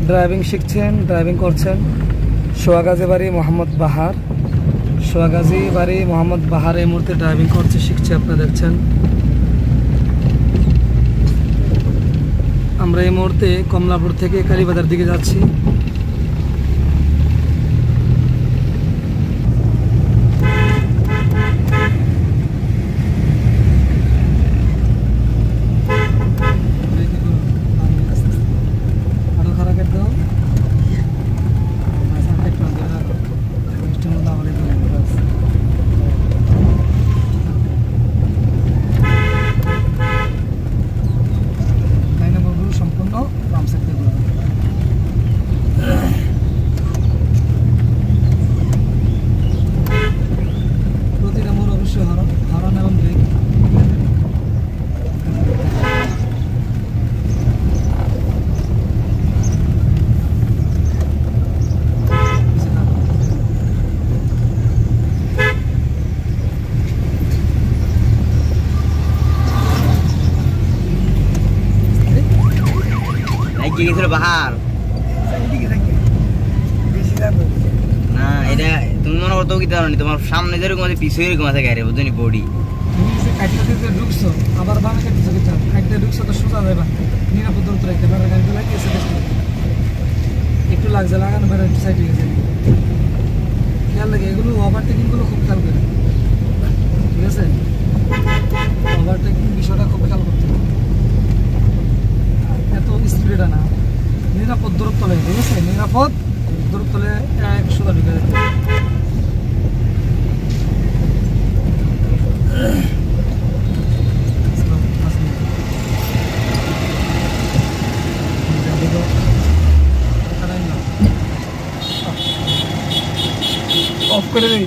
Driving শিখছেন, driving করছেন। সোয়াগাজী বাড়ি মোহাম্মদ বাহার, সোয়াগাজী বাড়ি মোহাম্মদ বাহার এই মুহূর্তে ড্রাইভিং করছে, শিখছে। আপনারা দেখছেন আমরা এই মুহূর্তে কমলাপুর থেকে কালীবাজার দিকে যাচ্ছি। প্রতিটা মোড় অবশ্যই হরন এবং ব্রেক। বাহার না এটা তুমি মনে করতো কি জানো, তোমার সামনে যেরকম আছে পিছু এরকম আছে গাড়ি বুঝলি বডি ঢুকছো আবার বামে কাটতে ঢুকছো তো সোজা যাবে নিরাপদ দূরত্ব রাখতে পারে। গাড়িগুলো লাগিয়েছে একটু লাগছে, লাগানো বেড়ে সাইড হয়ে গেছে। খেয়াল লাগে এগুলো ওভারটেকিং গুলো খুব খেয়াল করে, ঠিক আছে? ওভারটেকিং বিষয়টা খুব খেয়াল করতে হবে, এত স্পিডে না, নিরাপদ দূরত্ব লাগে, ঠিক আছে? নিরাপদ দূরত্ব এক সোজা ঢুকে যেতে। অফ করে দিই।